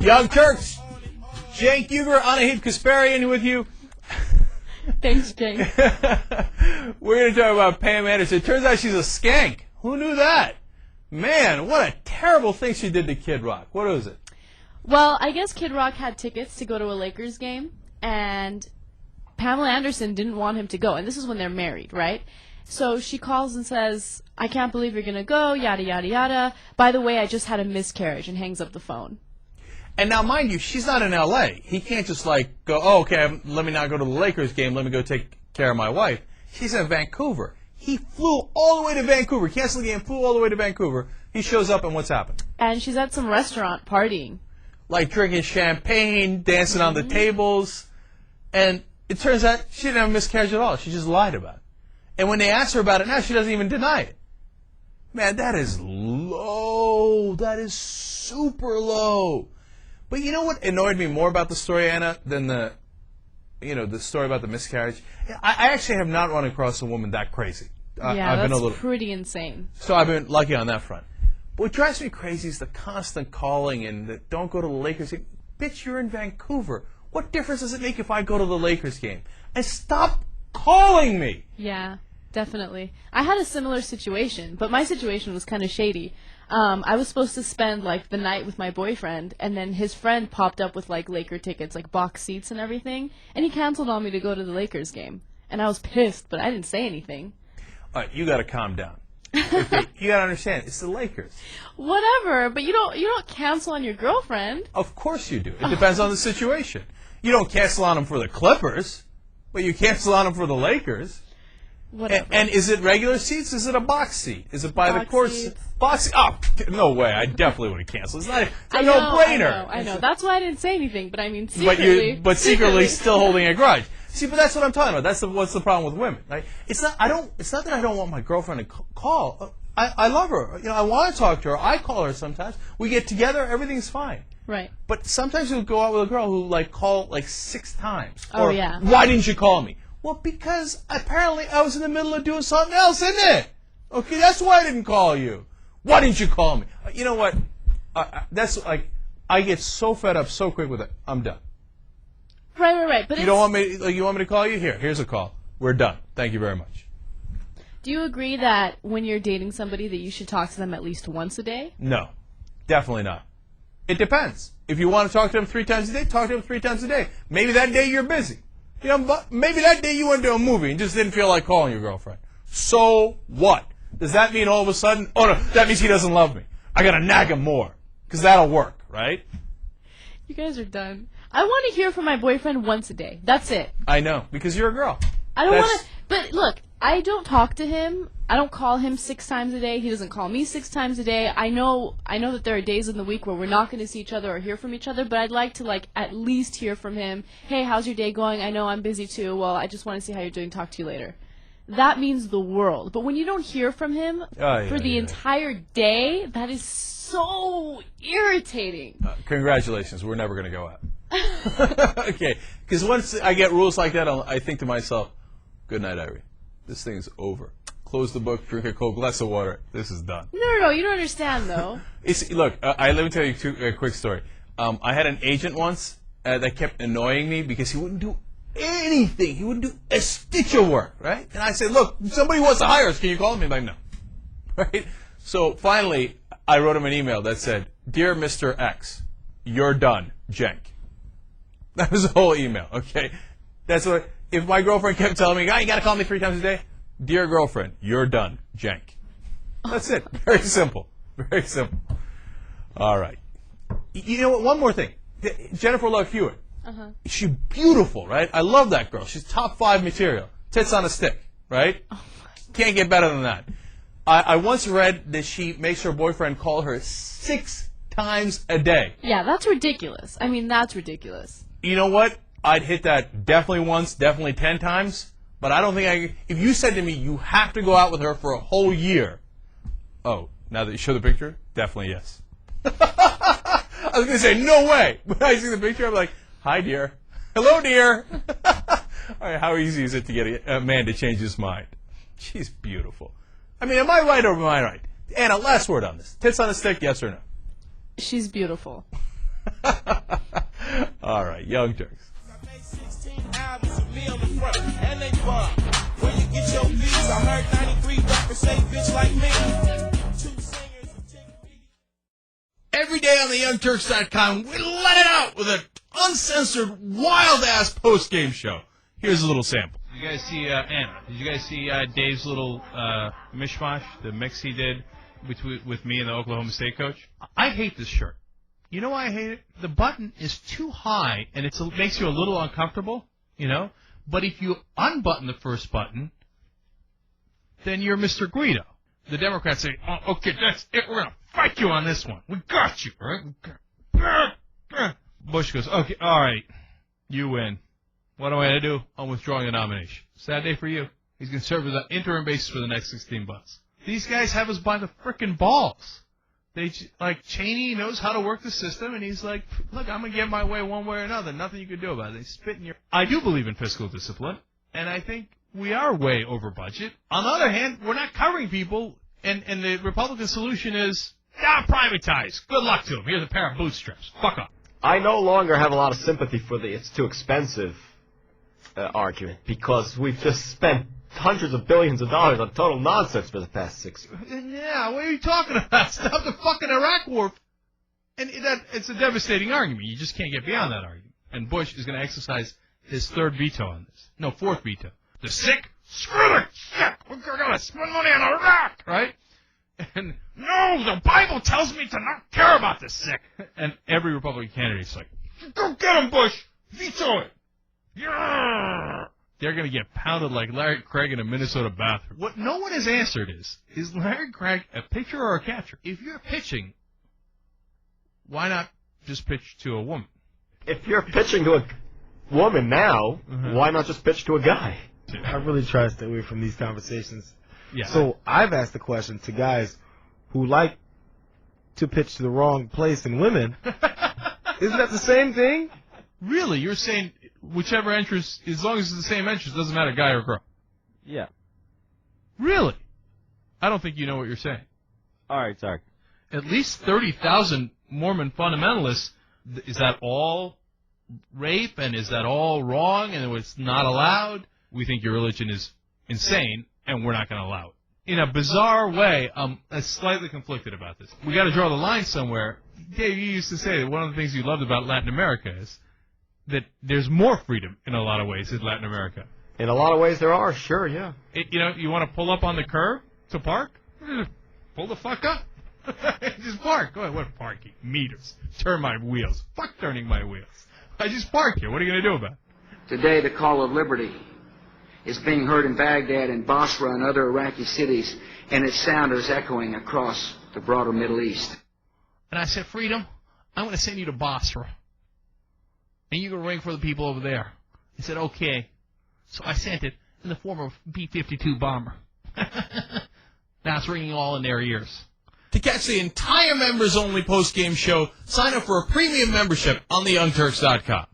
Young Turks, Cenk Uygur, Anahit Kasparian with you. Thanks, Cenk. We're going to talk about Pam Anderson. It turns out she's a skank. Who knew that? Man, what a terrible thing she did to Kid Rock. What was it? Well, I guess Kid Rock had tickets to go to a Lakers game, and Pamela Anderson didn't want him to go. And this is when they're married, right? So she calls and says, I can't believe you're going to go, yada, yada, yada. By the way, I just had a miscarriage, and hangs up the phone. And now, mind you, she's not in L.A. He can't just, go, oh, okay, let me not go to the Lakers game. Let me go take care of my wife. She's in Vancouver. He flew all the way to Vancouver, canceled the game, flew all the way to Vancouver. He shows up, and what's happened? And she's at some restaurant partying. Like drinking champagne, dancing on the tables. And it turns out she didn't have a miscarriage at all. She just lied about it. And when they ask her about it now, she doesn't even deny it. Man, that is low. That is super low. But you know what annoyed me more about the story, Anna, than the story about the miscarriage? I actually have not run across a woman that crazy. Yeah, that's pretty insane. So I've been lucky on that front. But what drives me crazy is the constant calling and the don't go to the Lakers game. Bitch, you're in Vancouver. What difference does it make if I go to the Lakers game? And stop calling me. Yeah, definitely. I had a similar situation, but my situation was kind of shady. I was supposed to spend the night with my boyfriend, and then his friend popped up with Laker tickets, box seats and everything, and he canceled on me to go to the Lakers game. And I was pissed, but I didn't say anything. All right, you got to calm down. Okay, you got to understand, it's the Lakers. Whatever, but you don't cancel on your girlfriend. Of course you do. It depends on the situation. You don't cancel on them for the Clippers, but you cancel on them for the Lakers. Whatever. And is it regular seats? Is it a box seat? Is it by box the court? Box seat? Oh, no way. I definitely would have canceled. It's a no-brainer. I know. That's why I didn't say anything, but I mean secretly. But secretly still holding a grudge. See, but that's what I'm talking about. What's the problem with women, right? It's not that I don't want my girlfriend to call. I love her. I want to talk to her. I call her sometimes. We get together. Everything's fine. Right. But sometimes we'll go out with a girl who call 6 times. Oh, yeah. Why didn't you call me? Well, because apparently I was in the middle of doing something else, isn't it? Okay, that's why I didn't call you. Why didn't you call me? You know what? I get so fed up so quick with it. I'm done. Right. But you don't want me? You want me to call you? Here's a call. We're done. Thank you very much. Do you agree that when you're dating somebody that you should talk to them at least once a day? No, definitely not. It depends. If you want to talk to them 3 times a day, talk to them 3 times a day. Maybe that day you're busy. Maybe that day you went to a movie and just didn't feel like calling your girlfriend. So what? Does that mean all of a sudden, oh no, that means he doesn't love me. I gotta nag him more. Because that'll work, right? You guys are done. I want to hear from my boyfriend once a day. That's it. I know, because you're a girl. I don't want to, but look, I don't talk to him. I don't call him 6 times a day. He doesn't call me 6 times a day. I know that there are days in the week where we're not going to see each other or hear from each other, but I'd like to at least hear from him. Hey, how's your day going? I know I'm busy too. Well, I just want to see how you're doing. Talk to you later. That means the world. But when you don't hear from him for the entire day, that is so irritating. Congratulations. We're never going to go out. Okay. Because once I get rules like that, I think to myself, good night, Irie. This thing is over. Close the book, drink a cold glass of water. This is done. No, you don't understand, though. Look, let me tell you a quick story. I had an agent once that kept annoying me because he wouldn't do anything. He wouldn't do a stitch of work, right? And I said, look, somebody wants to hire us. Can you call him? He's like, no. Right? So finally, I wrote him an email that said, Dear Mr. X, you're done, Cenk. That was the whole email, okay? That's what, if my girlfriend kept telling me, you got to call me 3 times a day, Dear girlfriend, you're done, Cenk. That's it. Very simple. Very simple. All right. You know what? One more thing. Jennifer Love Hewitt. Uh-huh. She's beautiful, right? I love that girl. She's top 5 material. Tits on a stick, right? Oh, can't get better than that. I once read that she makes her boyfriend call her 6 times a day. Yeah, that's ridiculous. I mean, that's ridiculous. You know what? I'd hit that definitely once, definitely 10 times. But I don't think if you said to me, you have to go out with her for a whole year. Oh, now that you show the picture, definitely yes. I was going to say, no way. But I see the picture, I'm like, hi, dear. Hello, dear. All right, how easy is it to get a man to change his mind? She's beautiful. I mean, am I right or am I right? Anna, last word on this. Tits on a stick, yes or no? She's beautiful. All right, Young Turks. I made 16 albums with me on the front, and they bomb. Where you get your views? I heard 93 rappers say bitch like me. 2 singers and 10 comedians. Every day on the YoungTurks.com, we let it out with an uncensored, wild-ass post-game show. Here's a little sample. Did you guys see Anna? Did you guys see Dave's little mishmash, the mix he did with me and the Oklahoma State coach? I hate this shirt. You know why I hate it? The button is too high, and it makes you a little uncomfortable, you know? But if you unbutton the first button, then you're Mr. Guido. The Democrats say, oh, okay, that's it. We're going to fight you on this one. We got you, all right? Bush goes, okay, all right, you win. What am I going to do? I'm withdrawing the nomination. Sad day for you. He's going to serve as an interim basis for the next 16 months. These guys have us by the frickin' balls. Cheney knows how to work the system, and he's like, look, I'm going to get my way one way or another. Nothing you can do about it. They spit in your... I do believe in fiscal discipline, and I think we are way over budget. On the other hand, we're not covering people, and the Republican solution is, privatize. Good luck to them. Here's a pair of bootstraps. Fuck up. I no longer have a lot of sympathy for the it's too expensive argument, because we've just spent hundreds of billions of dollars on total nonsense for the past 6 years. Yeah, what are you talking about? Stop the fucking Iraq war. And it's a devastating argument. You just can't get beyond that argument. And Bush is going to exercise his third veto on this. No, fourth veto. The sick? Screw the sick! We're going to spend money on Iraq! Right? And, no, the Bible tells me to not care about the sick. And every Republican candidate is like, go get him, Bush! Veto it! Yeah! They're going to get pounded like Larry Craig in a Minnesota bathroom. What no one has answered is Larry Craig a pitcher or a catcher? If you're pitching, why not just pitch to a woman? If you're pitching to a woman now, why not just pitch to a guy? I really try to stay away from these conversations. Yeah. So I've asked the question to guys who like to pitch to the wrong place in women. Isn't that the same thing? Really? You're saying whichever entrance, as long as it's the same entrance, doesn't matter guy or girl? Yeah. Really? I don't think you know what you're saying. All right, sorry. At least 30,000 Mormon fundamentalists, is that all rape and is that all wrong and it's not allowed? We think your religion is insane and we're not going to allow it. In a bizarre way, I'm slightly conflicted about this. We got to draw the line somewhere. Dave, you used to say that one of the things you loved about Latin America is that there's more freedom in a lot of ways in Latin America. In a lot of ways there are, sure, yeah. You want to pull up on the curb to park? Pull the fuck up. Just park. Go ahead, what parking? Meters. Turn my wheels. Fuck turning my wheels. I just park here. What are you going to do about it? Today, the call of liberty is being heard in Baghdad and Basra and other Iraqi cities, and its sound is echoing across the broader Middle East. And I said, Freedom, I'm going to send you to Basra. And you're going to ring for the people over there. He said, okay. So I sent it in the form of a B-52 bomber. Now it's ringing all in their ears. To catch the entire members-only post-game show, sign up for a premium membership on theyoungturks.com.